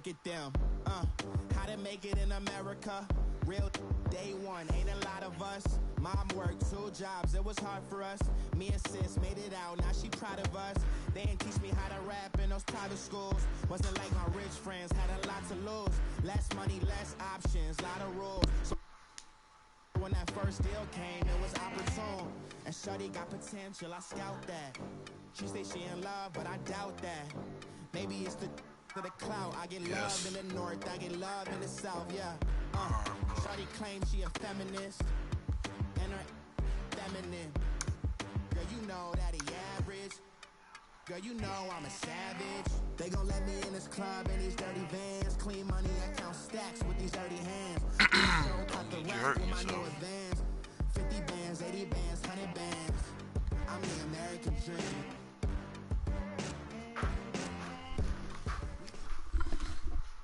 look at them. How to make it in America. Real day one, ain't a lot of us. Mom worked 2 jobs, it was hard for us. Me and sis made it out, now she proud of us. They didn't teach me how to rap in those private schools. Wasn't like my rich friends, had a lot to lose. Less money, less options, lot of rules. So when that first deal came, it was opportune. And shorty got potential, I scout that. She say she in love, but I doubt that. Maybe it's the clout. I get love in the north, I get love in the south, yeah. Shorty claims she a feminist, and her feminine. Girl, you know that he average. Girl, you know I'm a savage. They gon' let me in this club in these dirty vans. Clean money, I count stacks with these dirty hands. Cut the rest with my new advance. 50 bands, 80 bands, 100 bands. I'm the American dream.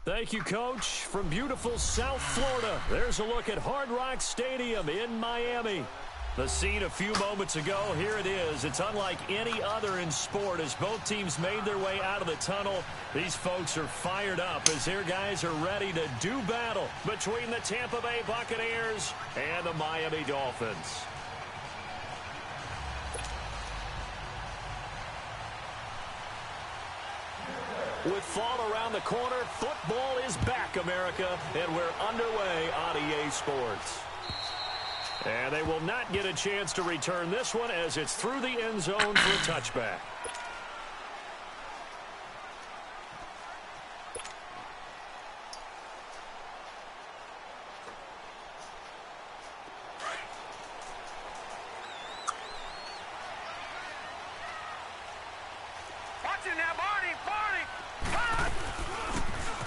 Thank you, Coach. From beautiful South Florida, there's a look at Hard Rock Stadium in Miami. The scene a few moments ago, here it is. It's unlike any other in sport as both teams made their way out of the tunnel. These folks are fired up as their guys are ready to do battle between the Tampa Bay Buccaneers and the Miami Dolphins. With fall around the corner, football is back, America, and we're underway on EA Sports. And they will not get a chance to return this one as it's through the end zone for a touchback.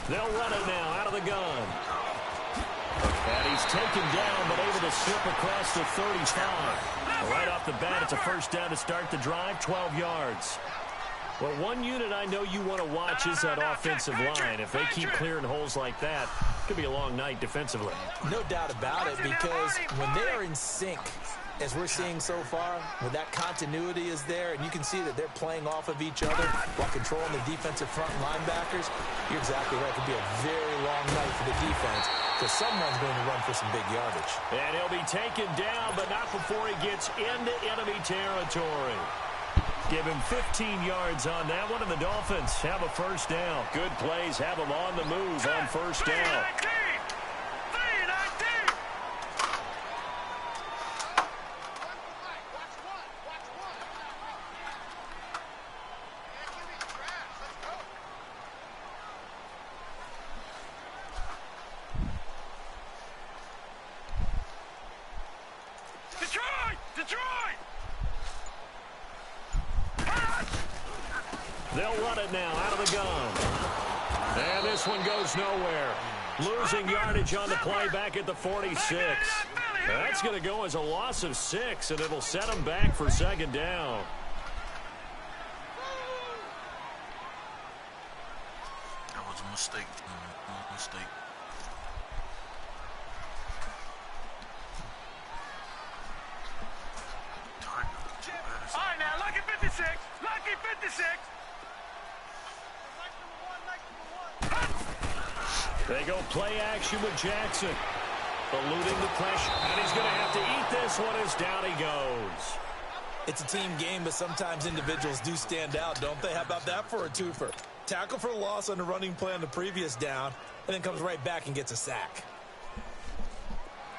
They'll run it now out of the gun. And he's taken down, but able to slip across the 35. Right off the bat, it's a first down to start the drive, 12 yards. Well, one unit I know you want to watch is that offensive line. If they keep clearing holes like that, it could be a long night defensively. No doubt about it, because when they are in sync, as we're seeing so far, when that continuity is there, and you can see that they're playing off of each other while controlling the defensive front linebackers, you're exactly right. It could be a very long night for the defense, because someone's going to run for some big yardage. And he'll be taken down, but not before he gets into enemy territory. Give him 15 yards on that one, and the Dolphins have a first down. Good plays have them on the move on first down. They'll run it now out of the gun. And this one goes nowhere. Losing yardage on the play back at the 46. That's going to go as a loss of 6, and it'll set them back for second down. That was a mistake. Mistake. All right, now, lucky 56. Lucky 56. They go play action with Jackson. Eluding the pressure. And he's going to have to eat this one as down he goes. It's a team game, but sometimes individuals do stand out, don't they? How about that for a twofer? Tackle for loss on the running play on the previous down, and then comes right back and gets a sack.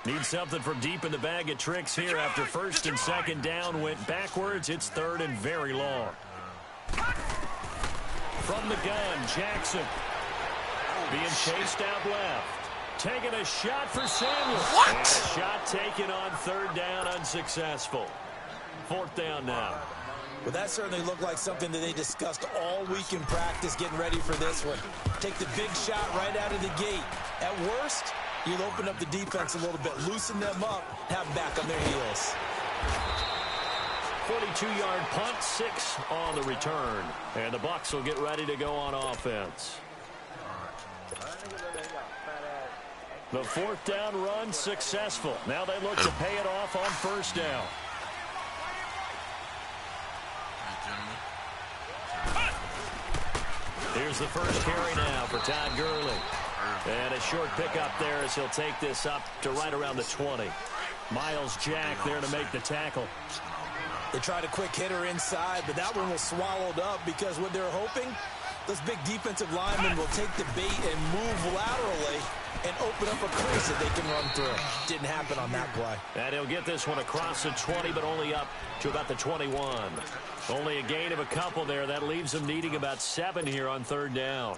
Need something from deep in the bag of tricks here after first and second down went backwards. It's third and very long. From the gun, Jackson. Being chased out left. Taking a shot for Samuel. What? And a shot taken on third down, unsuccessful. Fourth down now. Well, that certainly looked like something that they discussed all week in practice getting ready for this one. Take the big shot right out of the gate. At worst, you'll open up the defense a little bit, loosen them up, have them back on their heels. 42-yard punt, 6 on the return. And the Bucs will get ready to go on offense. The fourth down run successful. Now they look to pay it off on first down. Here's the first carry now for Todd Gurley. And a short pickup there as he'll take this up to right around the 20. Miles Jack there to make the tackle. They tried a quick hitter inside, but that one was swallowed up because what they're hoping, those big defensive linemen will take the bait and move laterally and open up a crease that they can run through. Didn't happen on that play. And he'll get this one across the 20, but only up to about the 21. Only a gain of a couple there. That leaves them needing about 7 here on third down.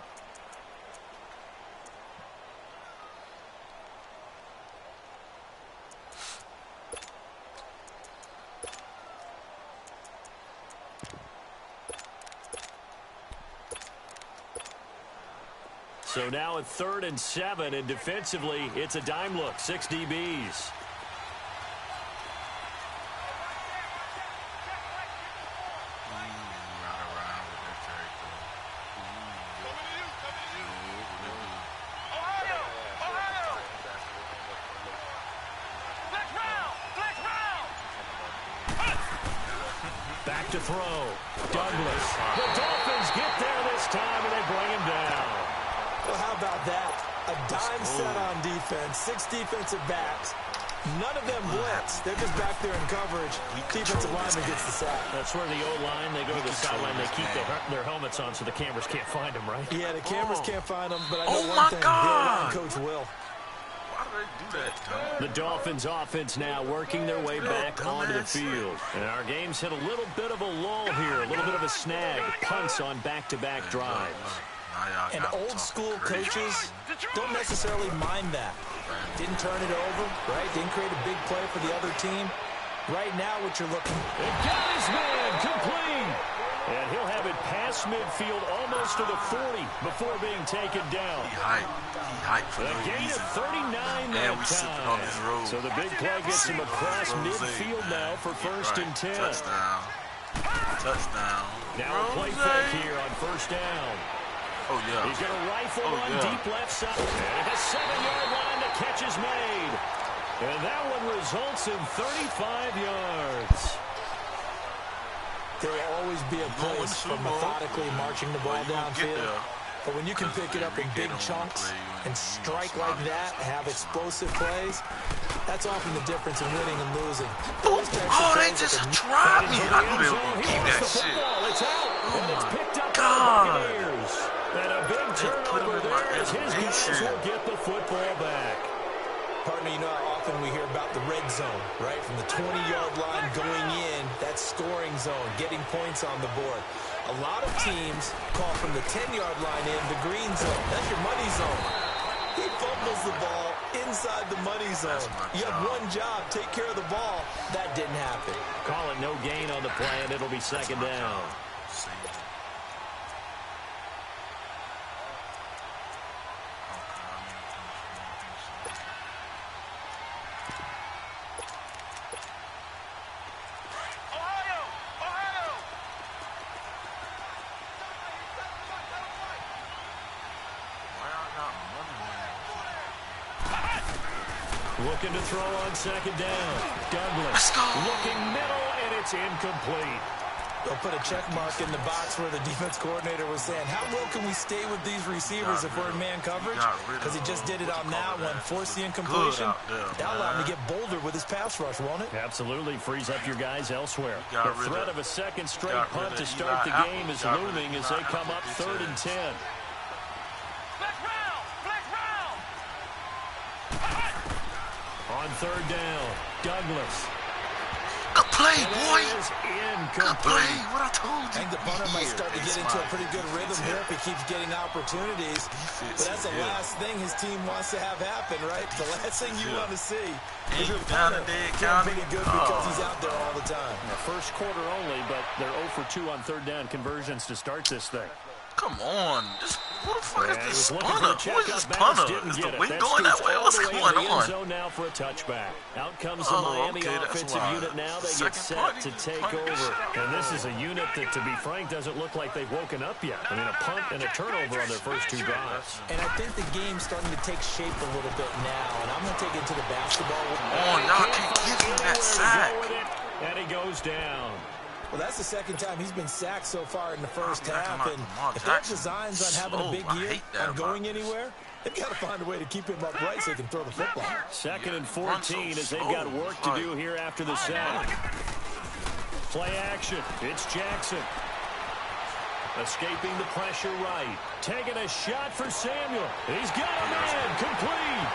So now at 3rd and 7, and defensively, it's a dime look. 6 DBs. Back to throw. Douglas. The Dolphins get there this time, and they bring him down. Well, how about that? A dime set on defense, 6 defensive backs. None of them blitz. They're just back there in coverage. Defensive lineman gets the sack. That's where the O-line, they go to the sideline, they keep their helmets on so the cameras can't find them, right? Yeah, the cameras can't find them, but I know one thing. Yeah, Coach will. Why do they do that, Tom? The Dolphins offense now working their way back onto the field. And our game's hit a little bit of a lull here, a little bit of a snag. Punts on back-to-back drives. And old-school coaches don't necessarily mind that. Didn't turn it over, right? Didn't create a big play for the other team. Right now, what you're looking for. And got his man complete. And he'll have it past midfield almost to the 40 before being taken down. He hyped for a gain of 39 that time. On his road. So the big play gets him across midfield now for 1st and 10. Touchdown. Now a play fake here on 1st down. Oh, yeah. He's going to rifle one deep left side. And a 7-yard line, the catch is made. And that one results in 35 yards. There will always be a place for methodically marching the ball downfield. But when you can pick it up in big chunks and strike like that, have explosive plays, that's often the difference in winning and losing. Oh, they just tried me. I knew they were going to keep that shit. It's out. And it's picked up God. by the Buccaneers. And a big turnover there as his guys will get the football back. Partner, you know how often we hear about the red zone, right? From the 20-yard line going in, that scoring zone, getting points on the board. A lot of teams call from the 10-yard line in the green zone. That's your money zone. He fumbles the ball inside the money zone. You have one job, take care of the ball. That didn't happen. Call it no gain on the play, and it'll be 2nd down. Looking to throw on 2nd down. Douglas looking middle, and it's incomplete. They'll put a check mark in the box where the defense coordinator was saying, how well can we stay with these receivers if we're in man coverage? Because he just did it on that one, forced the incompletion. That'll allow him to get bolder with his pass rush, won't it? Absolutely frees up your guys elsewhere. The threat of a second straight punt to start the game is looming as they come up 3rd and 10. On 3rd down, Douglas. Good play, boy. Good play. What I told you. I think the punter might start to get into a pretty good rhythm here if he keeps getting opportunities. But that's the last thing his team wants to have happen, right? The last thing you want to see. Is your punter Dade County pretty good because he's out there all the time. The first quarter only, but they're 0 for 2 on 3rd down conversions to start this thing. Come on. Who the fuck is this punter? Who is this Bounce, punter? Is the wind going that way? What's going on? Zone now for a touchback. Out comes the Miami offensive unit now. They get set to take over. And this is a unit that, to be frank, doesn't look like they've woken up yet. I mean, a punt and a turnover on their first 2 drives. And I think the game's starting to take shape a little bit now. And I'm going to take it to the basketball. Oh, y'all can't give him that sack. And he goes down. Well, that's the second time he's been sacked so far in the first half. And if they have designs on having a big year, on going anywhere, they've got to find a way to keep him upright so he can throw the football. 2nd and 14 as they've got work to do here after the sack. Play action. It's Jackson. Escaping the pressure right. Taking a shot for Samuel. He's got a man. Complete.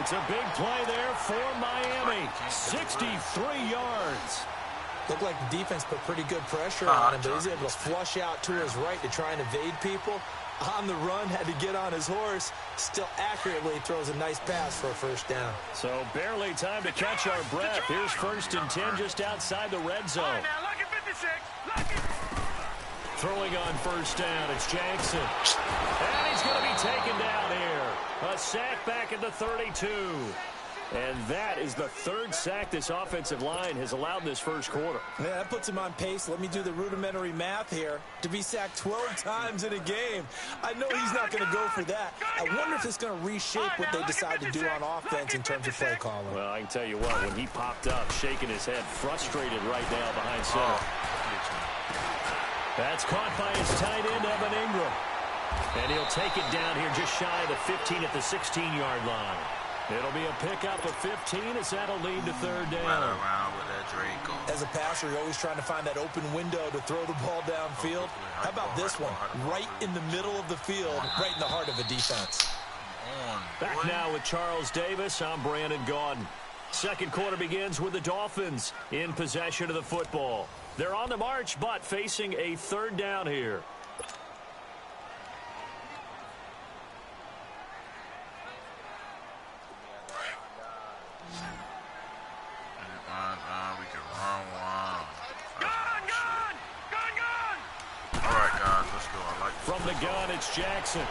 It's a big play there for Miami. 63 yards. Looked like the defense put pretty good pressure on him, but he's able to flush out to his right to try and evade people. On the run, had to get on his horse. Still accurately throws a nice pass for a first down. So barely time to catch our breath. Here's 1st and 10 just outside the red zone. Now, lucky 56. Lucky. Throwing on first down, it's Jackson. And he's going to be taken down here. A sack back at the 32. And that is the 3rd sack this offensive line has allowed this first quarter. Yeah, that puts him on pace. Let me do the rudimentary math here. To be sacked 12 times in a game. I know he's not going to go for that. I wonder if it's going to reshape what they decide to do on offense in terms of play calling. Well, I can tell you what, when he popped up, shaking his head, frustrated right now behind center. That's caught by his tight end, Evan Ingram. And he'll take it down here just shy of the 15 at the 16-yard line. It'll be a pickup of 15 as that'll lead to 3rd down. As a passer, you're always trying to find that open window to throw the ball downfield. How about this one? Right in the middle of the field, right in the heart of a defense. Back now with Charles Davis. I'm Brandon Gaudin. Second quarter begins with the Dolphins in possession of the football. They're on the march, but facing a 3rd down here. From the gun, it's Jackson.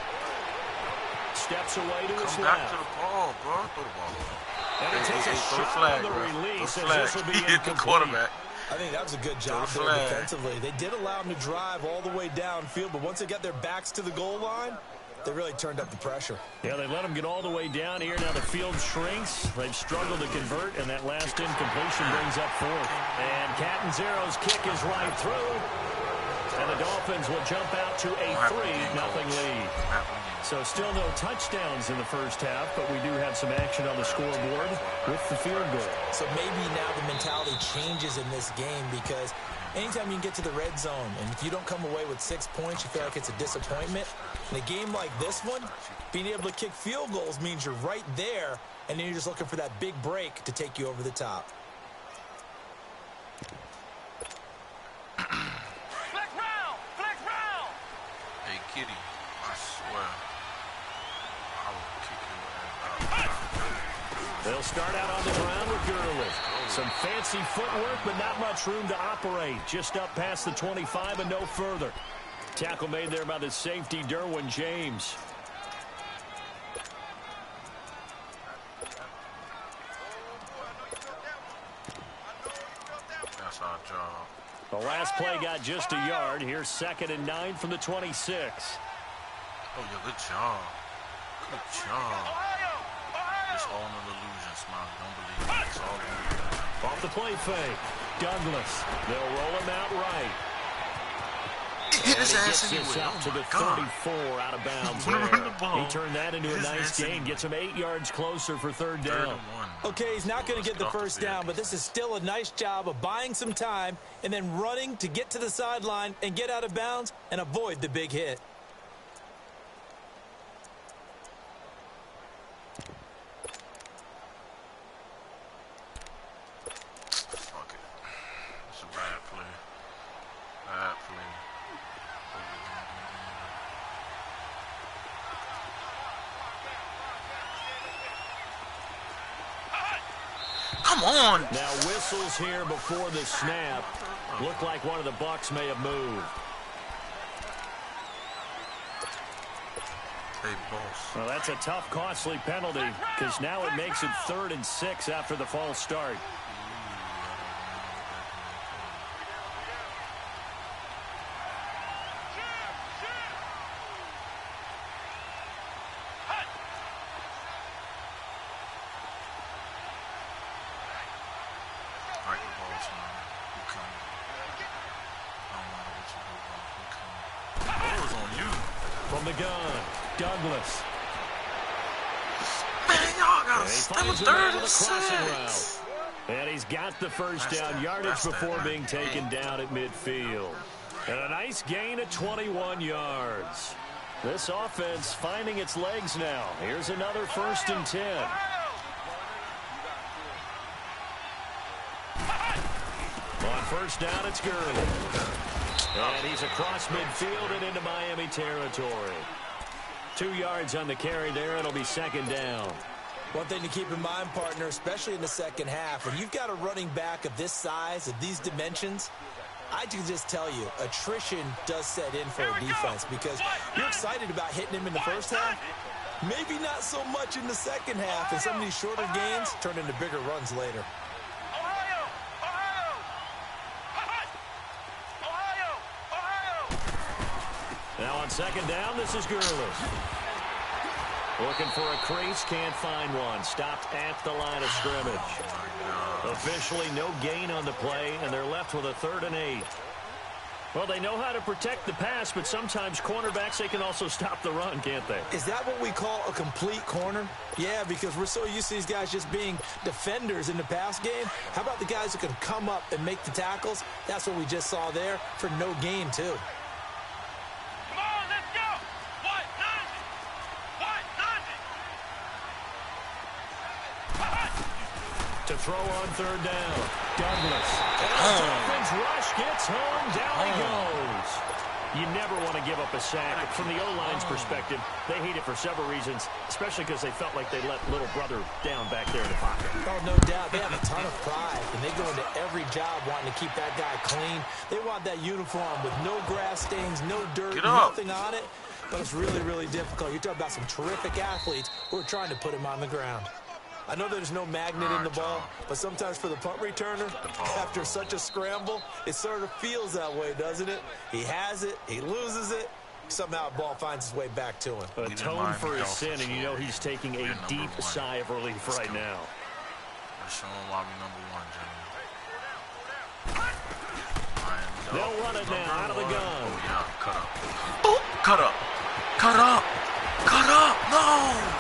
Steps away to his left. Back to the ball, bro. Throw the ball. And it takes a shot on the release as this will be incomplete. Quarterback. I think that was a good job there defensively. They did allow him to drive all the way downfield, but once they got their backs to the goal line, they really turned up the pressure. Yeah, they let him get all the way down here. Now the field shrinks. They've struggled to convert, and that last incompletion brings up 4th. And Catanzaro's kick is right through. And the Dolphins will jump out to a 3-0 lead. So still no touchdowns in the first half, but we do have some action on the scoreboard with the field goal. So maybe now the mentality changes in this game because anytime you can get to the red zone, and if you don't come away with 6 points, you feel like it's a disappointment. In a game like this one, being able to kick field goals means you're right there, and then you're just looking for that big break to take you over the top. Hey, Kitty, I swear, I will kick you. They'll start out on the ground with Gurley. Some fancy footwork, but not much room to operate. Just up past the 25 and no further. Tackle made there by the safety, Derwin James. That's our job. The last play got just a yard. Here's 2nd and 9 from the 26. Oh, yeah, good job. Good job. It's all an illusion, Smiley. Don't believe it. It's all an illusion. Off the play fake. Douglas. They'll roll him out right. Hit his ass Gets this anyway. up to the 34 out of bounds there. He turned that into a nice gain. Gets him 8 yards closer for 3rd down. Okay, he's not going to get the first down, but this is still a nice job of buying some time and then running to get to the sideline and get out of bounds and avoid the big hit. Fuck it. It's a bad play. Bad play. Come on! Now whistles here before the snap. Looked like one of the Bucs may have moved. Hey, boss. Well, that's a tough, costly penalty because now it makes it 3rd and 6 after the false start. From the gun, Douglas. Man, y'all got that was 3rd and 6. And he's got the first down yardage before being taken down at midfield. And a nice gain of 21 yards. This offense finding its legs now. Here's another 1st and 10. On 1st down, it's Gurley. And he's across midfield and into Miami territory. 2 yards on the carry there. It'll be 2nd down. One thing to keep in mind, partner, especially in the second half, when you've got a running back of this size, of these dimensions, I can just tell you, attrition does set in for a defense because you're excited about hitting him in the first half. Maybe not so much in the second half, and some of these shorter gains turn into bigger runs later. Now on 2nd down, this is Gurley. Looking for a crease, can't find one. Stopped at the line of scrimmage. Officially no gain on the play, and they're left with a 3rd and 8. Well, they know how to protect the pass, but sometimes cornerbacks, they can also stop the run, can't they? Is that what we call a complete corner? Yeah, because we're so used to these guys just being defenders in the pass game. How about the guys who can come up and make the tackles? That's what we just saw there for no gain, too. To throw on 3rd down, Douglas. And Dolphins rush gets home, down he goes. You never want to give up a sack. From the O-line's perspective, they hate it for several reasons, especially because they felt like they let little brother down back there in the pocket. Oh, no doubt. They have a ton of pride, and they go into every job wanting to keep that guy clean. They want that uniform with no grass stains, no dirt, nothing on it. But it's really, really difficult. You're talking about some terrific athletes who are trying to put him on the ground. I know there's no magnet in the ball, but sometimes for the punt returner, after such a scramble, it sort of feels that way, doesn't it? He has it, he loses it, somehow the ball finds its way back to him. Atone for his sin, and you know he's taking a deep sigh of relief right now. Let's show him why we #1, Jimmy. They'll run it now, out of the gun. Oh, yeah, cut up. Oh, cut up. Cut up. Cut up. No.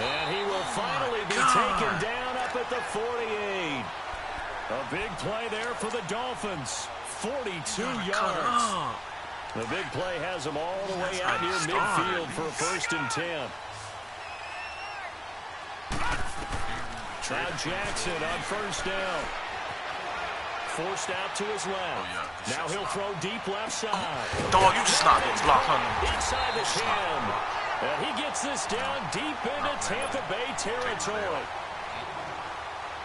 And he will finally be taken down up at the 48. A big play there for the Dolphins. 42 yards. The big play has them all the way out near midfield for a 1st and 10. Now Jackson on 1st down. Forced out to his left. Now he'll throw deep left side. Dog, you just not block on inside the 10. And he gets this down deep into Tampa Bay territory.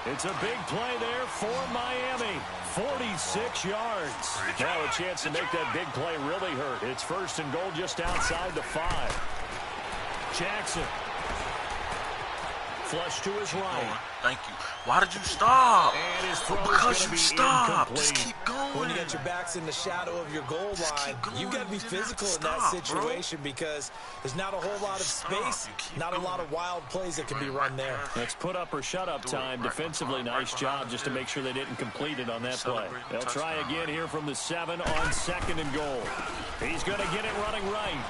It's a big play there for Miami. 46 yards. Now a chance to make that big play really hurt. It's 1st and goal just outside the 5. Jackson. Flush to his right. Thank you. Why did you stop? And his throw because is you be stopped. Incomplete. Just keep going. When you got your backs in the shadow of your goal line, you've got to be physical in that situation because there's not a whole lot of space, not a lot of wild plays that can be run there. That's put up or shut up time. Defensively, nice job just to make sure they didn't complete it on that play. They'll try again here from the 7 on 2nd and goal. He's going to get it running right.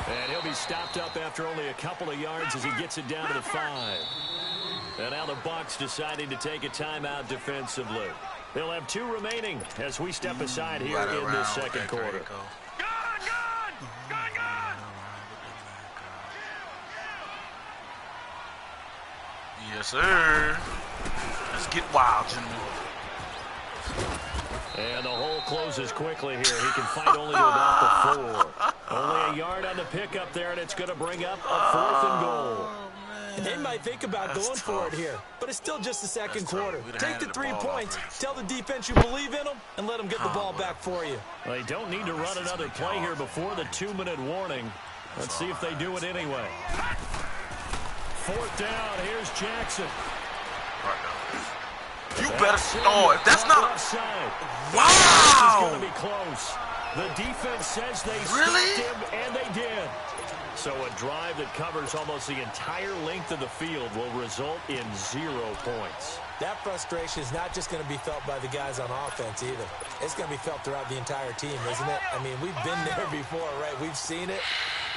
And he'll be stopped up after only a couple of yards as he gets it down to the 5. And now the Bucs deciding to take a timeout defensively. They'll have 2 remaining as we step aside here in this 2nd quarter. Yes, sir. Let's get wild, gentlemen. And the hole closes quickly here. He can fight only to about the 4. Only a yard on the pickup there, and it's going to bring up a 4th and goal. And they might think about going for it here, but it's still just the 2nd quarter. Take the 3 points, tell the defense you believe in them, and let them get the ball back for you. They don't need to run another play here before the 2-minute warning. Let's see if they do it anyway. 4th down, here's Jackson. You better, if that's not offside. Wow! It's going to be close. The defense says they really? stopped him, and they did. So a drive that covers almost the entire length of the field will result in 0 points. That frustration is not just going to be felt by the guys on offense either. It's going to be felt throughout the entire team, isn't it? I mean, we've been there before, right? We've seen it.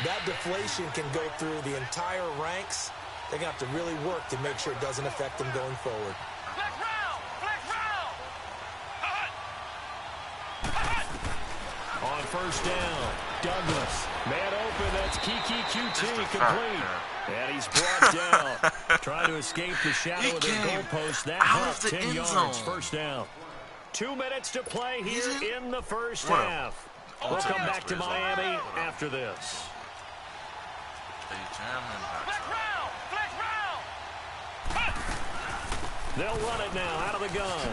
That deflation can go through the entire ranks. They're going to have to really work to make sure it doesn't affect them going forward. On first down, Douglas. Man open, that's Kiki QT complete. And he's brought down. Trying to escape the shadow of the goalpost. That helped 10 yards, first down. 2 minutes to play here in the first half. We'll come back to Miami after this. They'll run it now out of the gun.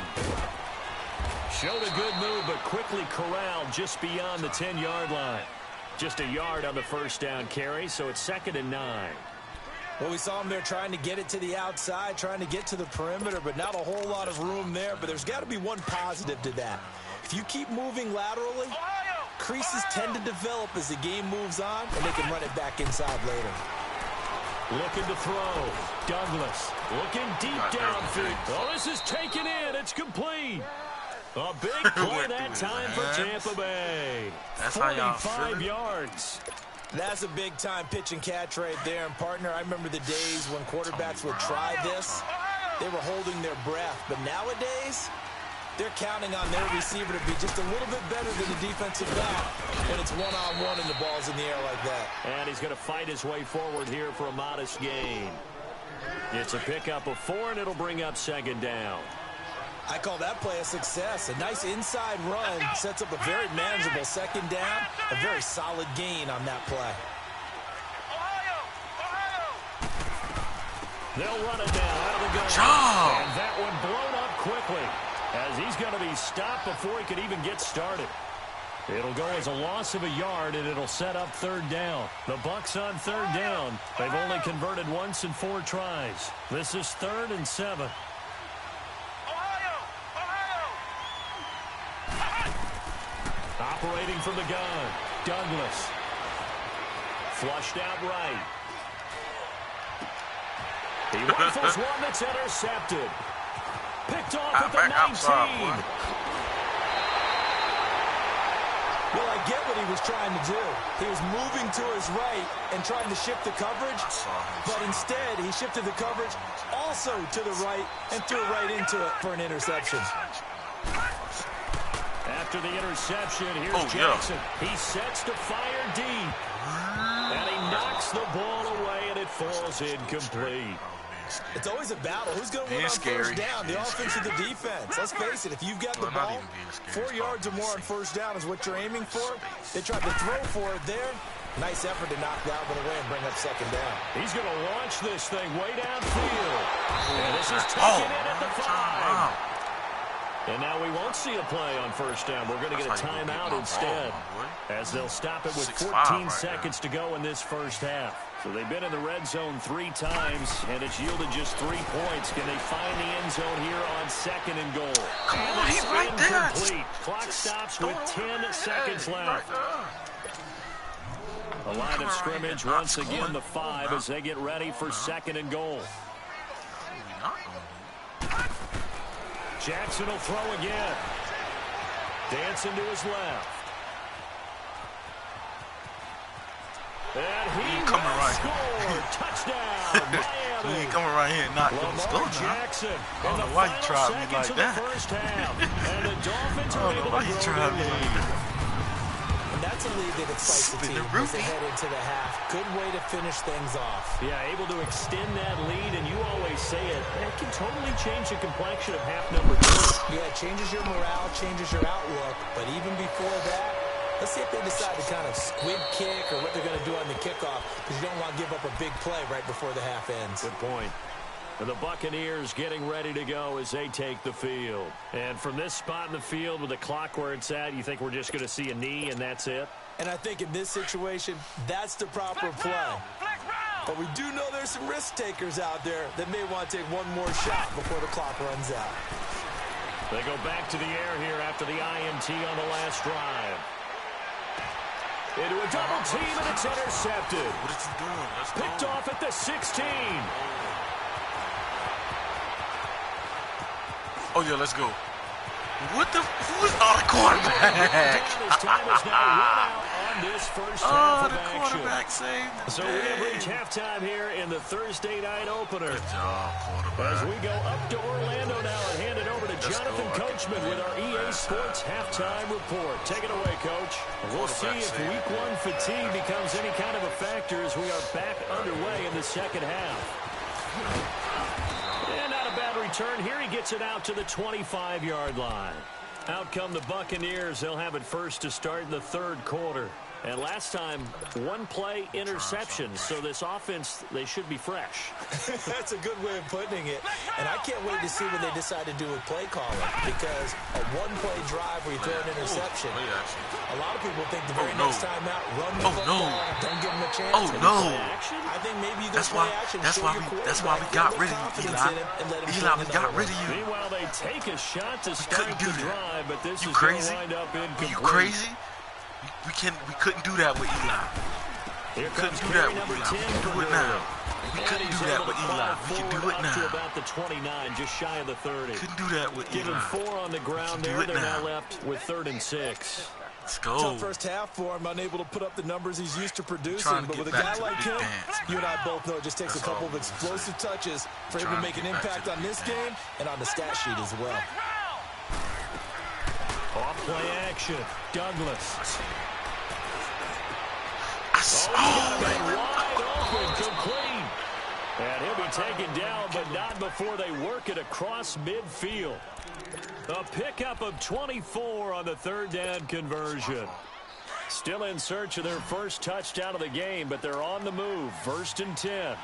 Showed a good move, but quickly corralled just beyond the 10-yard line. Just a yard on the first down carry, so it's 2nd and 9. Well, we saw him there trying to get it to the outside, trying to get to the perimeter, but not a whole lot of room there. But there's got to be one positive to that. If you keep moving laterally, creases tend to develop as the game moves on, and they can run it back inside later. Looking to throw. Douglas looking deep downfield. Oh, this is taken in. It's complete. A big play that time for Tampa Bay. That's 45 yards. That's a big-time pitch and catch right there. And, partner, I remember the days when quarterbacks would try this. They were holding their breath. But nowadays, they're counting on their receiver to be just a little bit better than the defensive back when it's one-on-one and the ball's in the air like that. And he's going to fight his way forward here for a modest gain. It's a pickup of 4, and it'll bring up 2nd down. I call that play a success. A nice inside run sets up a very manageable 2nd down. A very solid gain on that play. They'll run it now out of the gun. And that one blown up quickly as he's going to be stopped before he could even get started. It'll go as a loss of a yard, and it'll set up 3rd down. The Bucs on 3rd down. They've only converted once in 4 tries. This is 3rd and 7. Operating from the gun, Douglas. Flushed out right. He rifles one that's intercepted. Picked off at the 19. Well, I get what he was trying to do. He was moving to his right and trying to shift the coverage, but instead he shifted the coverage also to the right and threw right into it for an interception. After the interception, here's Jackson. He sets to fire deep. And he knocks the ball away, and it falls incomplete. It's always a battle. Who's going to win on first down, the offense or the defense? Let's face it, if you've got the ball, 4 yards or more on first down is what you're aiming for. They tried to throw for it there. Nice effort to knock that one away and bring up 2nd down. He's going to launch this thing way downfield. And this is taken in at the 5. And now we won't see a play on first down. We're going to get a timeout instead, as they'll stop it with 14 seconds to go in this first half. So they've been in the red zone 3 times, and it's yielded just 3 points. Can they find the end zone here on 2nd and goal? Come on, he's right there. Incomplete. Clock stops with 10 seconds left. A line of scrimmage once again, the 5, as they get ready for 2nd and goal. Jackson will throw again. Dancing to his left. And he will score. Touchdown, Miami. You ain't coming right here and not going to score now. Jackson. I don't know why you tried me like that. And the Dolphins are able to grow their lead. And that's a lead that excites the team as they head into the half. Good way to finish things off. Yeah, able to extend that lead, and you always say it can totally change the complexion of half number 2. Yeah, it changes your morale, changes your outlook, but even before that, let's see if they decide to kind of squib kick or what they're going to do on the kickoff, because you don't want to give up a big play right before the half ends. Good point. And the Buccaneers getting ready to go as they take the field. And from this spot in the field with the clock where it's at, you think we're just going to see a knee and that's it? And I think in this situation, that's the proper play. But we do know there's some risk takers out there that may want to take one more shot before the clock runs out. They go back to the air here after the INT on the last drive. Into a double team, and it's intercepted. What is he doing? Let's go. Picked off at the 16. Oh, yeah, let's go. What the? Who is the quarterback? His time is now run out on this first half of the action. quarterback saved the So day. we have reached halftime here in the Thursday night opener. Good job, quarterback. As we go up to Orlando now and hand it over to Jonathan Coachman with our EA Sports halftime report. Take it away, Coach. We'll see if week one fatigue becomes any kind of a factor as we are back underway in the second half. And not a bad return here. He gets it out to the 25-yard line. Out come the Buccaneers. They'll have it first to start in the third quarter. And last time, one-play interception. So this offense, they should be fresh. That's a good way of putting it. And I can't wait to see what they decide to do with play calling. Because a one-play drive where you throw an interception, a lot of people think the very next time out, run the football, don't give them a chance. Oh, no. I think maybe you go That's play why. action. That's why we got rid of you, Eli. Eli, we got rid of you. Meanwhile, they take a shot to start the drive, but this is going to wind up incomplete. You crazy? We couldn't do that with Eli. Here We couldn't do that with Eli. We can do it now. We couldn't do that with Eli. We can do it To now. about the 29, just shy of the 30. Couldn't do that with Give him Eli. 4 on the ground do there. it They're now. now left with 3rd and 6. Let's go. Tough first half for him, unable to put up the numbers he's used to producing. Trying to But get with a back guy to like the him, dance, you and I both know it just takes That's a couple all of it is. explosive touches for him to Trying make to an get back impact to on the this dance. game and on the stat sheet as well. Off play action. Douglas. Wide open, complete. And he'll be taken down, but not before they work it across midfield. A pickup of 24 on the 3rd down conversion. Still in search of their first touchdown of the game, but they're on the move. 1st and 10.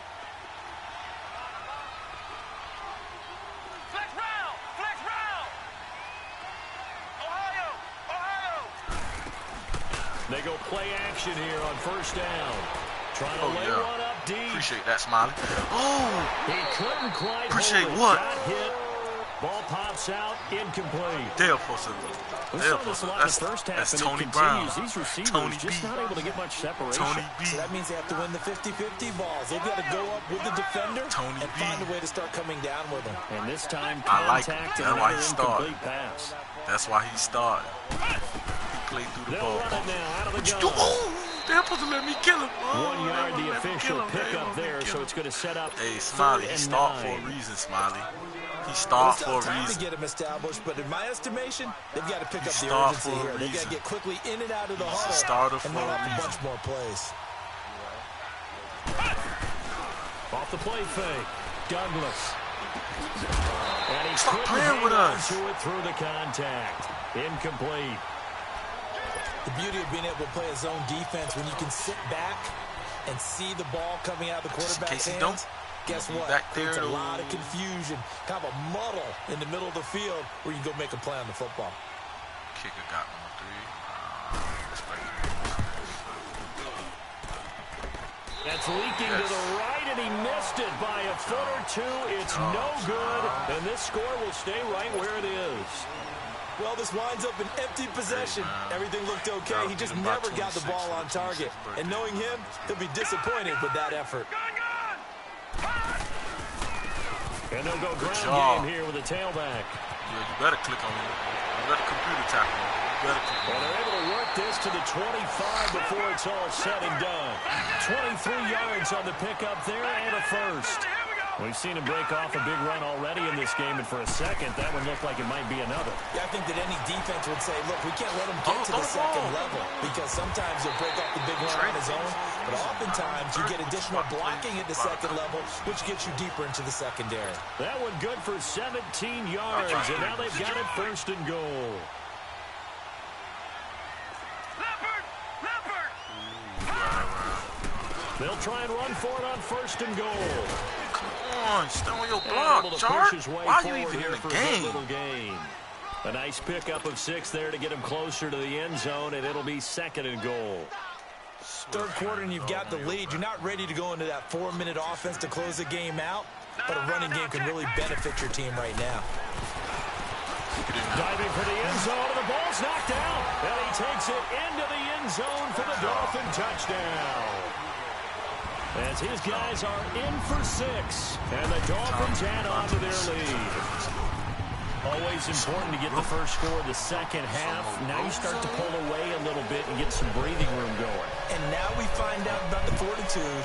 Flex round! Flex round! Ohio! They go play action here on 1st down. Trying to lay one up deep. Appreciate that, Smiley. Oh! He couldn't quite Appreciate hold it. what? Got hit. Ball pops out, incomplete. They're supposed to. We saw this a lot in the first half, That's and Tony it Brown. continues. These receivers Tony just B. not able to get much separation. Tony B. So that means they have to win the 50-50 balls. They've got to go up with the defender Tony and B. find a way to start coming down with them. And this time, I like it. contact That's and why another he started. incomplete pass. That's why he started. He played through the They'll ball. run it now out of the gun. Oh! They're supposed to let me kill him. 1 yard, the official pickup there, so it's going to set up Hey, Smiley, 3rd he and started 9. for a reason, Smiley. He Well, started it's for not a time to reason. get him established, but in my estimation, they've got to pick up the start urgency for a here. They've got reason. to get quickly in and out of the He's a huddle starter and for run a off a reason. bunch more plays. Off the play fake, Douglas. And he Stop couldn't playing hang with on us. to it through the contact. Incomplete. The beauty of being able to play a zone defense when you can sit back and see the ball coming out of the Just in quarterback's case he hands. don't. Guess He'll be what? back there It's a to- lot of confusion, kind of a muddle in the middle of the field where you can go make a play on the football. Kicker got 1-3. That's leaking to the right, and he missed it by a foot or two. It's no good, and this score will stay right where it is. Well, this winds up an empty possession. Everything looked okay. He just never got the ball on target. And knowing him, he'll be disappointed with that effort. And they'll go ground job. game here with a tailback. Yeah, you better click on him. You better computer tackle him. You better click Well, on him. they're able to work this to the 25 before it's all said and done. 23 yards on the pickup there and a first. We've seen him break off a big run already in this game, and for a second, that one looked like it might be another. Yeah, I think that any defense would say, look, we can't let him get to the second level because sometimes he'll break off the big run on his own, but oftentimes you get additional blocking at the second level, which gets you deeper into the secondary. That one good for 17 yards, and now they've got it 1st and goal. They'll try and run for it on 1st and goal. Come on, stay on your Able block, to Chart. push his way Why are you forward even here in for the a good game? little gain. A nice pickup of 6 there to get him closer to the end zone, and it'll be 2nd and goal. Third quarter and you've got the lead. You're not ready to go into that 4-minute offense to close the game out, but a running game can really benefit your team right now. Diving for the end zone, and the ball's knocked out. And he takes it into the end zone for the Dolphin touchdown. As his guys are in for 6, and the Dolphins add on to their lead. Always important to get the first score of the second half. Now you start to pull away a little bit and get some breathing room going. And now we find out about the fortitude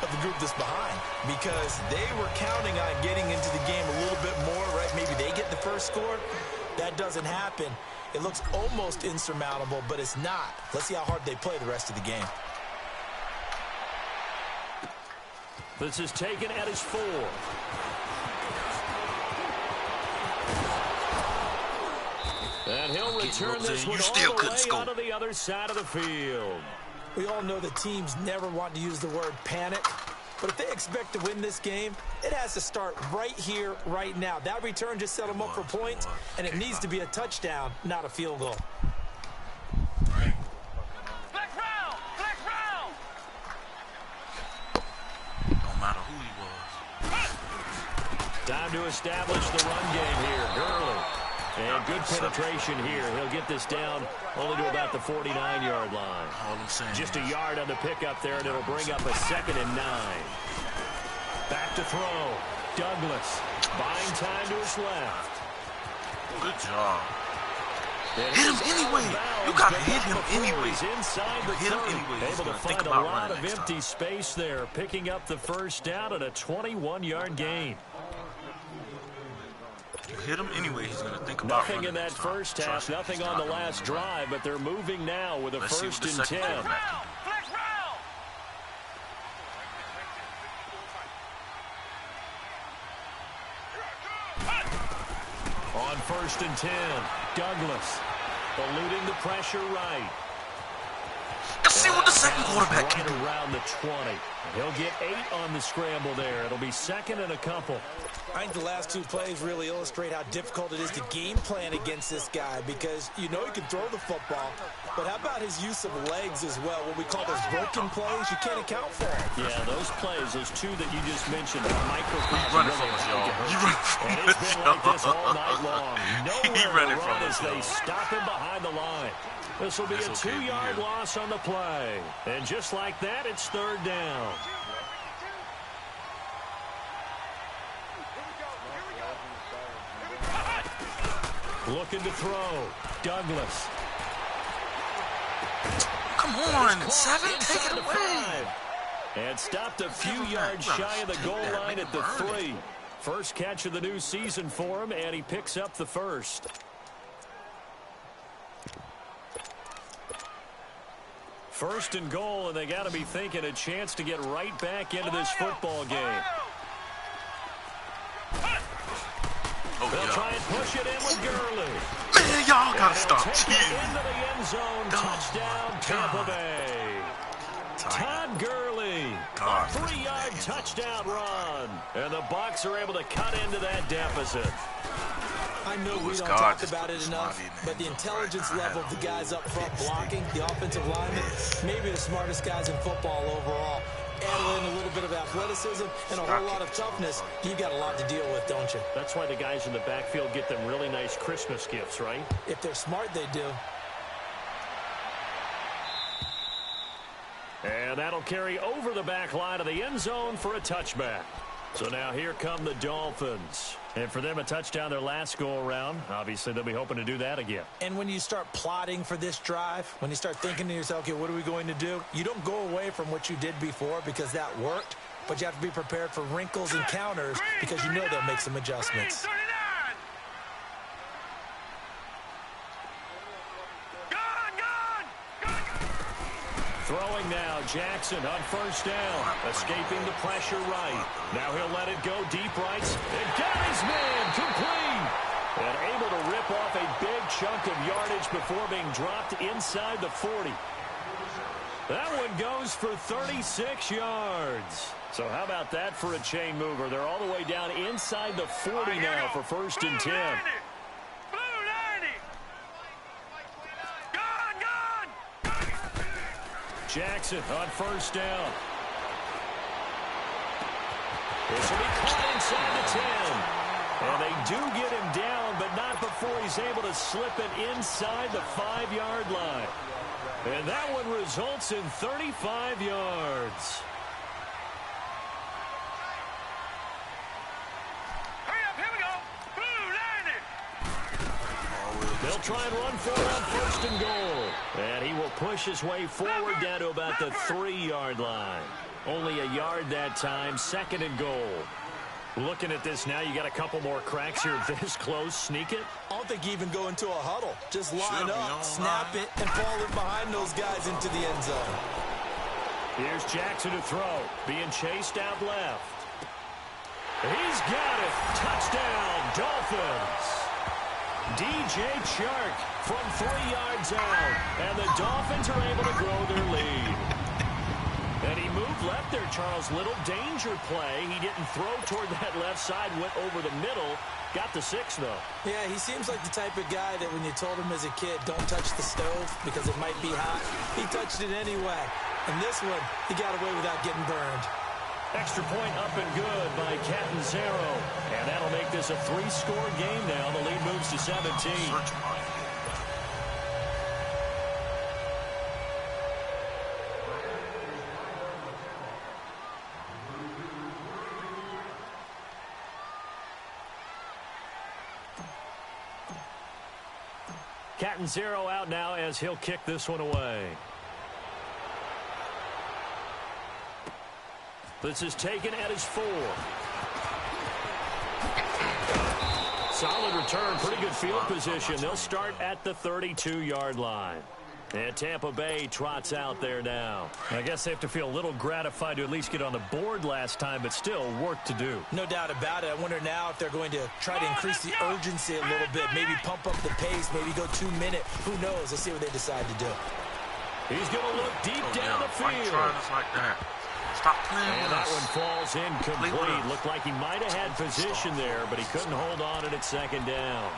of the group that's behind, because they were counting on getting into the game a little bit more, right? Maybe they get the first score. That doesn't happen. It looks almost insurmountable, but it's not. Let's see how hard they play the rest of the game. This is taken at his 4. And he'll return this one all the way onto the other side of the field. We all know that teams never want to use the word panic, but if they expect to win this game, it has to start right here, right now. That return just set them up for points, and it needs to be a touchdown, not a field goal. Flex round! Flex round! No matter who he was. Time to establish the run game here. Gurley. And good penetration here. He'll get this down only to about the 49-yard line. Just a yard on the pickup there, and it'll bring up a 2nd and 9. Back to throw. Douglas buying time to his left. Good job. And hit him anyway. You got to hit him anyway. Inside the hit him anyway. Able to find a lot of empty space there, picking up the first down at a 21-yard gain. Hit him anyway, he's going to think about nothing in that first half, nothing on the last drive, but they're moving now with a 1st and 10. On 1st and 10, Douglas eluding the pressure right. Let's see what the second quarterback can do. Around the 20. He'll get 8 on the scramble there. It'll be 2nd and a couple. I think the last 2 plays really illustrate how difficult it is to game plan against this guy, because you know he can throw the football, but how about his use of legs as well? What we call those broken plays, you can't account for them. Yeah, those plays, those 2 that you just mentioned, are microcosm. He's running from us, y'all. He's running from us, and it's been like this all night long. Nowhere to run as they y'all. stop him behind the line. This will be a 2-yard loss on the play. And just like that, it's 3rd down. Looking to throw. Douglas. Come on, 7, take it away. And stopped a few yards shy of the goal line at the 3. First catch of the new season for him, and he picks up the first. First and goal, and they got to be thinking a chance to get right back into this football game. They'll try and push it in with Gurley. Man, y'all got to stop. Take it into the end zone. Touchdown, Tampa Bay. Todd Gurley. 3-yard touchdown run. And the Bucs are able to cut into that deficit. I know we don't talk about it enough, but the intelligence level of the guys up front blocking, the offensive linemen, maybe the smartest guys in football overall. Add in a little bit of athleticism and a whole lot of toughness, you got a lot to deal with, don't you? That's why the guys in the backfield get them really nice Christmas gifts, right? If they're smart, they do. And that'll carry over the back line of the end zone for a touchback. So now here come the Dolphins. And for them, a touchdown their last go-around. Obviously, they'll be hoping to do that again. And when you start plotting for this drive, when you start thinking to yourself, okay, what are we going to do? You don't go away from what you did before because that worked, but you have to be prepared for wrinkles and counters because you know they'll make some adjustments. Throwing now, Jackson on first down, escaping the pressure right. Now he'll let it go deep right, and got his man complete. And able to rip off a big chunk of yardage before being dropped inside the 40. That one goes for 36 yards. So how about that for a chain mover? They're all the way down inside the 40 now for 1st and 10. Jackson on first down. This will be caught inside the 10. And they do get him down, but not before he's able to slip it inside the 5-yard line. And that one results in 35 yards. Hurry up, here we go. Blue, line it. They'll try and run for it on 1st and goal. And he will push his way forward down to about the 3-yard line. Only a yard that time, 2nd and goal. Looking at this now, you got a couple more cracks here this close. Sneak it? I don't think you even go into a huddle. Just line up, snap it, and fall in behind those guys into the end zone. Here's Jackson to throw. Being chased out left. He's got it. Touchdown, Dolphins. DJ Chark from 3 yards out. And the Dolphins are able to grow their lead. And he moved left there, Charles. Little danger play. He didn't throw toward that left side, went over the middle. Got the 6, though. Yeah, he seems like the type of guy that when you told him as a kid, don't touch the stove because it might be hot, he touched it anyway. And this one, he got away without getting burned. Extra point up and good by Catanzaro. And that'll make this a 3-score game now. The lead moves to 17. Catanzaro out now as he'll kick this one away. This is taken at his 4. Solid return, pretty good field position. They'll start at the 32-yard line. And Tampa Bay trots out there now. I guess they have to feel a little gratified to at least get on the board last time, but still work to do. No doubt about it. I wonder now if they're going to try to increase the urgency a little bit, maybe pump up the pace, maybe go 2-minute. Who knows? Let's see what they decide to do. He's going to look deep down the field. Why try this like that? Stop playing and with that us. one falls incomplete. Looked like he might have had position there, but he couldn't hold on it at 2nd down.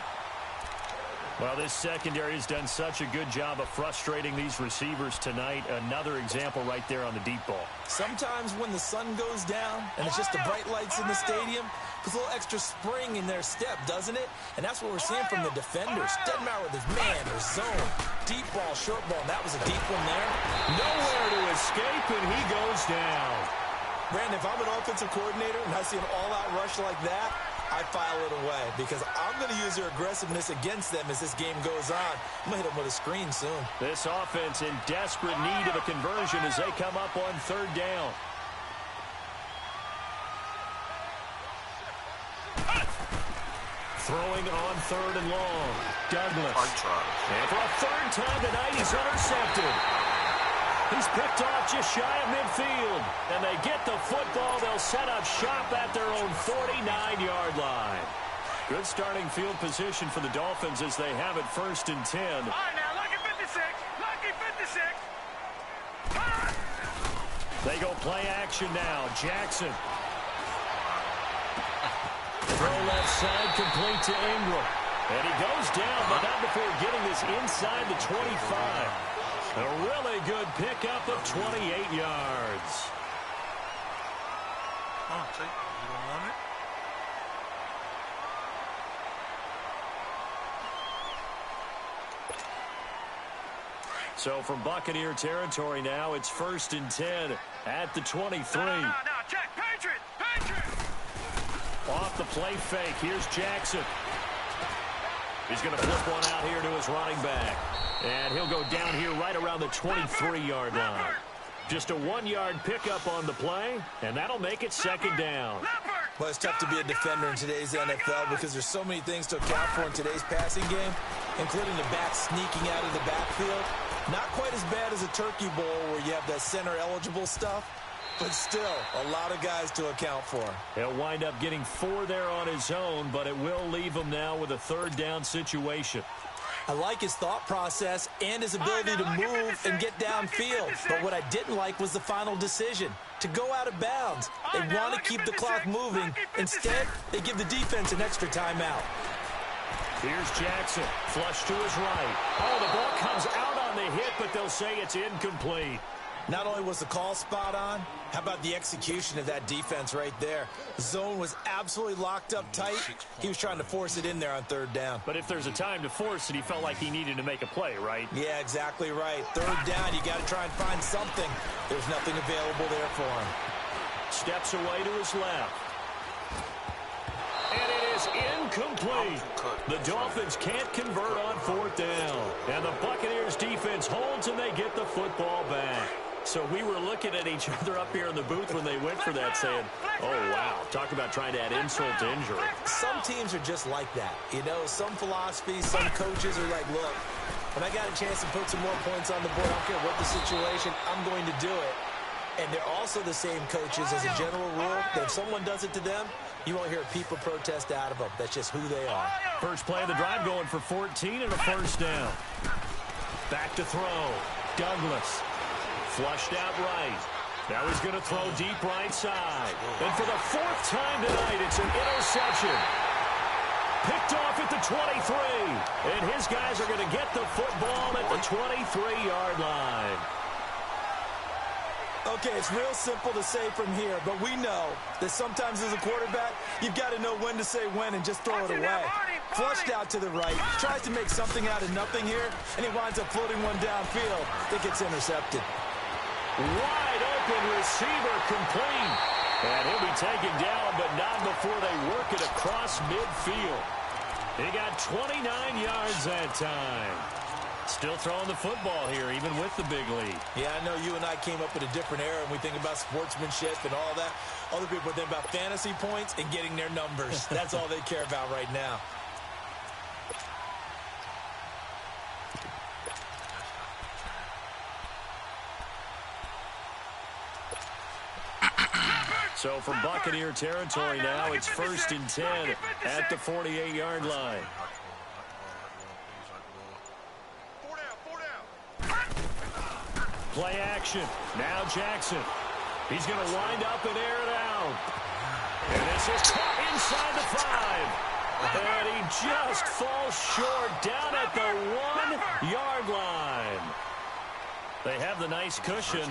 Well, this secondary has done such a good job of frustrating these receivers tonight. Another example right there on the deep ball. Sometimes when the sun goes down and it's just the bright lights in the stadium, puts a little extra spring in their step, doesn't it? And that's what we're seeing from the defenders. Doesn't matter whether it's man or zone. Deep ball, short ball, and that was a deep one there. Nowhere to escape, and he goes down. Brandon, if I'm an offensive coordinator and I see an all-out rush like that, I file it away because I'm going to use their aggressiveness against them as this game goes on. I'm going to hit them with a screen soon. This offense in desperate need of a conversion as they come up on 3rd down. Throwing on 3rd and long. Douglas. And for a 3rd time tonight, he's intercepted. He's picked off just shy of midfield. And they get the football. They'll set up shop at their own 49-yard line. Good starting field position for the Dolphins as they have it 1st and 10. All right, now, lucky 56. Lucky 56. They go play action now. Jackson. Throw left side complete to Ingram. And he goes down, but not before getting this inside the 25. A really good pickup of 28 yards. Oh, take it. You don't want it? So from Buccaneer territory now, it's 1st and 10 at the 23. No, check. Patriot. Off the play fake, here's Jackson. He's going to flip one out here to his running back. And he'll go down here right around the 23-yard line. Just a 1-yard pickup on the play, and that'll make it 2nd down. Well, it's tough to be a defender in today's NFL because there's so many things to account for in today's passing game, including the back sneaking out of the backfield. Not quite as bad as a turkey bowl where you have that center-eligible stuff, but still a lot of guys to account for. He'll wind up getting 4 there on his own, but it will leave him now with a 3rd down situation. I like his thought process and his ability to move and get downfield. But what I didn't like was the final decision, to go out of bounds. They want to keep the clock moving. Instead, they give the defense an extra timeout. Here's Jackson, flush to his right. Oh, the ball comes out on the hit, but they'll say it's incomplete. Not only was the call spot on, how about the execution of that defense right there? The zone was absolutely locked up tight. He was trying to force it in there on third down. But if there's a time to force it, he felt like he needed to make a play, right? Yeah, exactly right. Third down, you got to try and find something. There's nothing available there for him. Steps away to his left. And it is incomplete. The Dolphins can't convert on fourth down. And the Buccaneers defense holds and they get the football back. So we were looking at each other up here in the booth when they went for that saying, oh, wow, talk about trying to add insult to injury. Some teams are just like that. You know, some philosophies, some coaches are like, look, when I got a chance to put some more points on the board, I don't care what the situation, I'm going to do it. And they're also the same coaches as a general rule that if someone does it to them, you won't hear people protest out of them. That's just who they are. First play of the drive going for 14 and a first down. Back to throw. Douglas. Flushed out right. Now he's going to throw deep right side. And for the fourth time tonight, it's an interception. Picked off at the 23. And his guys are going to get the football at the 23-yard line. Okay, it's real simple to say from here, but we know that sometimes as a quarterback, you've got to know when to say when and just throw it away. Flushed out to the right, tries to make something out of nothing here, and he winds up floating one downfield that gets intercepted. Wide open receiver complete. And he'll be taken down, but not before they work it across midfield. He got 29 yards that time. Still throwing the football here, even with the big lead. Yeah, I know you and I came up in a different era, and we think about sportsmanship and all that. Other people think about fantasy points and getting their numbers. That's all they care about right now. So from Buccaneer territory now, it's 1st and 10 at the 48-yard line. Play action. Now Jackson. He's going to wind up and air it out. And this is caught inside the 5. And he just falls short down at the 1-yard line. They have the nice cushion.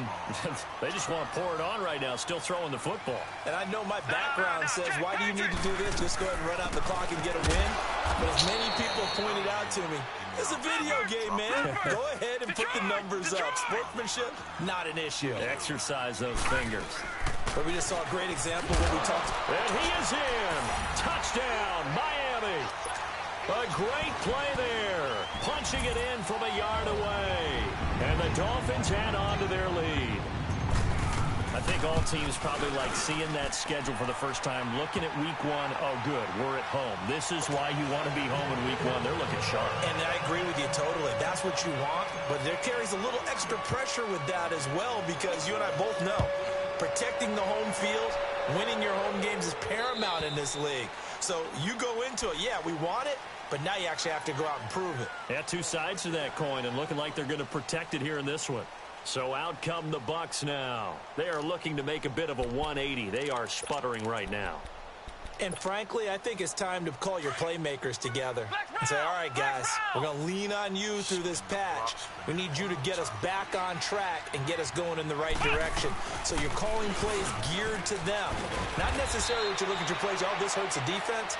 They just want to pour it on right now, still throwing the football. And I know my background says, why do you need to do this? Just go ahead and run out the clock and get a win. But as many people pointed out to me, it's a video game, man. Go ahead and put the numbers up. Sportsmanship, not an issue. Exercise those fingers. But we just saw a great example of what we talked about. And he is in. Touchdown, Miami. A great play there. Punching it in from a yard away. And the Dolphins add on to their lead. I think all teams probably like seeing that schedule for the first time, looking at week 1. Oh, good, we're at home. This is why you want to be home in week 1. They're looking sharp. And I agree with you totally. That's what you want. But there carries a little extra pressure with that as well, because you and I both know protecting the home field, winning your home games is paramount in this league. So you go into it, yeah, we want it, but now you actually have to go out and prove it. Yeah, two sides to that coin, and looking like they're going to protect it here in this one. So out come the Bucs now. They are looking to make a bit of a 180. They are sputtering right now. And frankly, I think it's time to call your playmakers together and say, all right, guys, we're going to lean on you through this patch. We need you to get us back on track and get us going in the right direction. So you're calling plays geared to them. Not necessarily that you look at your plays, oh, this hurts the defense.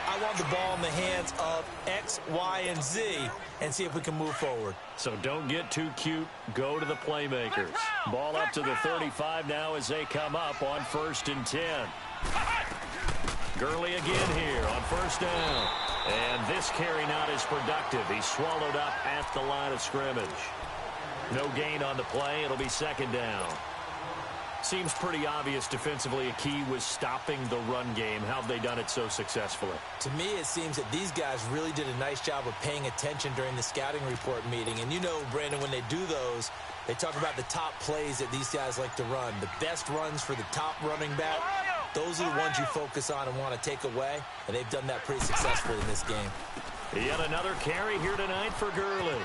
I want the ball in the hands of X, Y, and Z and see if we can move forward. So don't get too cute. Go to the playmakers. Ball up to the 35 now as they come up on 1st and 10. Gurley again here on 1st down. And this carry not as productive. He's swallowed up at the line of scrimmage. No gain on the play. It'll be 2nd down. Seems pretty obvious defensively a key was stopping the run game. How have they done it so successfully? To me, it seems that these guys really did a nice job of paying attention during the scouting report meeting. And you know, Brandon, when they do those, they talk about the top plays that these guys like to run. The best runs for the top running back. Those are the ones you focus on and want to take away. And they've done that pretty successfully in this game. Yet another carry here tonight for Gurley.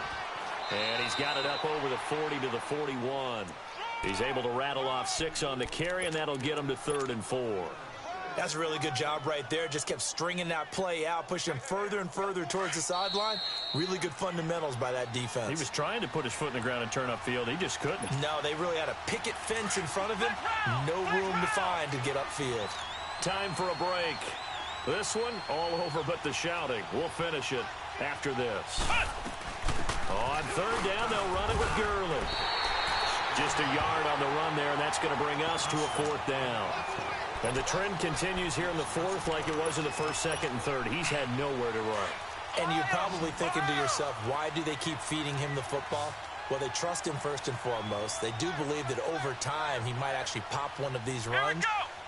And he's got it up over the 40 to the 41. He's able to rattle off 6 on the carry, and that'll get him to 3rd and 4. That's a really good job right there. Just kept stringing that play out, pushing him further and further towards the sideline. Really good fundamentals by that defense. He was trying to put his foot in the ground and turn upfield. He just couldn't. No, they really had a picket fence in front of him. No room to find to get upfield. Time for a break. This one, all over but the shouting. We'll finish it after this. On third down, they'll run it with Gurley. Just a yard on the run there, and that's going to bring us to a fourth down. And the trend continues here in the fourth like it was in the first, second, and third. He's had nowhere to run. And you're probably thinking to yourself, why do they keep feeding him the football? Well, they trust him first and foremost. They do believe that over time he might actually pop one of these runs.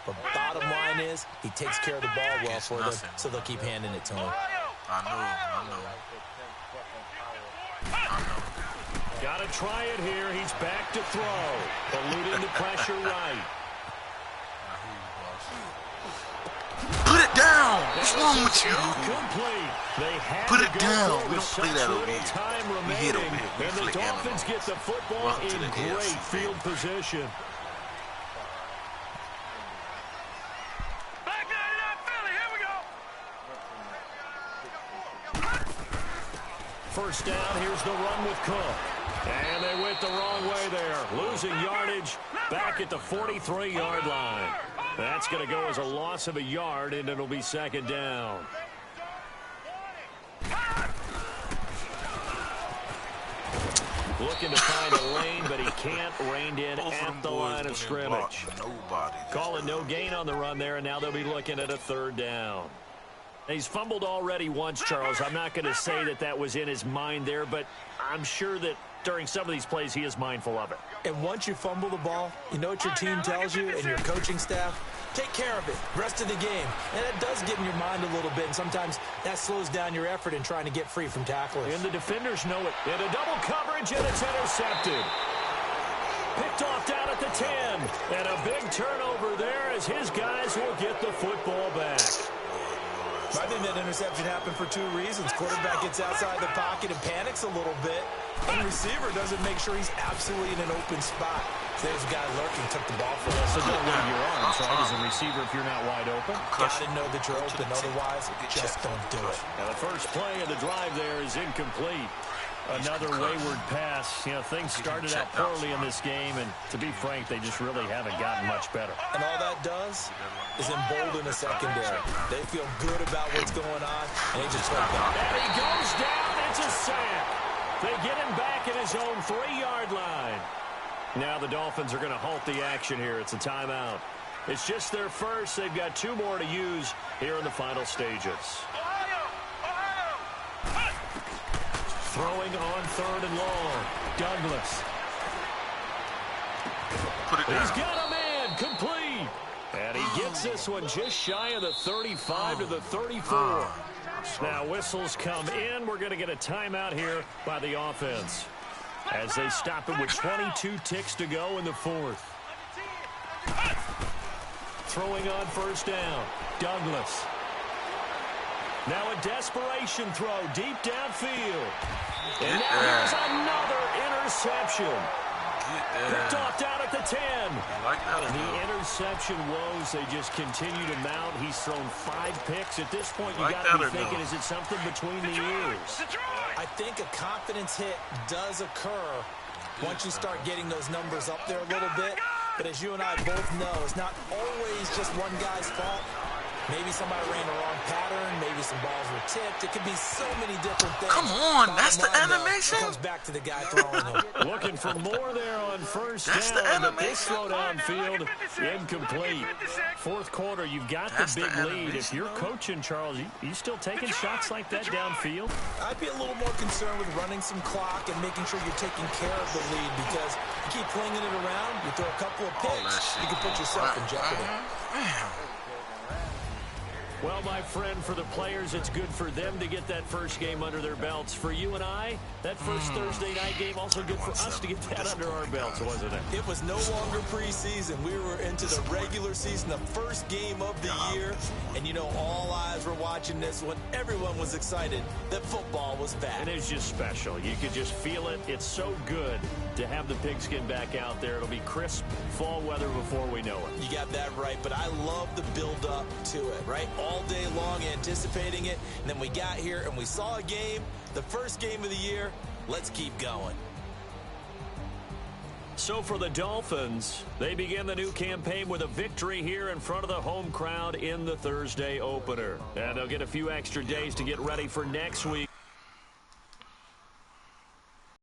But bottom line is he takes care of the ball well for them, so they'll keep handing it to him. I know. Got to try it here. He's back to throw. Eluding the pressure right. Put it down. What's wrong with you? Put it down. We don't play that over here. We hit over here. We and the flick Dolphins get the football in great field position. Back 99 Philly. Here we go. First down. Here's the run with Cook. And they went the wrong way there. Losing yardage back at the 43-yard line. That's going to go as a loss of a yard, and it'll be second down. Looking to find a lane, but he can't rein in at the line of scrimmage. Calling no gain on the run there, and now they'll be looking at a third down. He's fumbled already once, Charles. I'm not going to say that that was in his mind there, but I'm sure that during some of these plays he is mindful of it. And once you fumble the ball, you know what your team tells you and your coaching staff? Take care of it, rest of the game. And it does get in your mind a little bit, and sometimes that slows down your effort in trying to get free from tacklers. And the defenders know it. And a double coverage, and it's intercepted. Picked off down at the 10. And a big turnover there as his guys will get the football back. I think that interception happened for two reasons. Quarterback gets outside the pocket and panics a little bit. And receiver doesn't make sure he's absolutely in an open spot. So there's a guy lurking, took the ball for us. So don't wave your arms, right, as a receiver if you're not wide open. Got to know that you're open, otherwise just don't do it. Now the first play of the drive there is incomplete. Another wayward pass. You know, things started out poorly in this game, and to be frank, they just really haven't gotten much better. And all that does is embolden the secondary. They feel good about what's going on, and they just hope that. And he goes down. It's a sack. They get him back at his own 3-yard line. Now the Dolphins are going to halt the action here. It's a timeout. It's just their first. They've got 2 more to use here in the final stages. Throwing on third and long. Douglas. Put it down. He's got a man complete. And he gets this one just shy of the 35 to the 34. Now whistles come in. We're going to get a timeout here by the offense as they stop it with 22 ticks to go in the fourth. Throwing on first down. Douglas. Now a desperation throw deep downfield. And now here's another interception. Picked off down at the 10. The interception woes, they just continue to mount. He's thrown 5 picks. At this point, you got to be thinking, is it something between the ears? I think a confidence hit does occur once you start getting those numbers up there a little bit. But as you and I both know, it's not always just one guy's fault. Maybe somebody ran the wrong pattern. Maybe some balls were tipped. It could be so many different things. Come on, that's the animation. It comes back to the guy throwing them. Looking for more there on first down, but this throw downfield incomplete. Fourth quarter, you've got the big lead. If you're coaching, Charles, you still taking shots like that downfield? I'd be a little more concerned with running some clock and making sure you're taking care of the lead, because you keep flinging it around, you throw a couple of picks, you can put yourself in jeopardy. Well, my friend, for the players, it's good for them to get that first game under their belts. For you and I, that first Thursday night game also good for us to get that under our belts, wasn't it? It was no longer preseason. We were into the regular season, the first game of the year. And, you know, all eyes were watching this when everyone was excited that football was back. And it's just special. You could just feel it. It's so good to have the pigskin back out there. It'll be crisp fall weather before we know it. You got that right, but I love the build-up to it, right? All day long anticipating it, and then we got here and we saw a game, the first game of the year. Let's keep going. So for the Dolphins, they begin the new campaign with a victory here in front of the home crowd in the Thursday opener. And they'll get a few extra days to get ready for next week.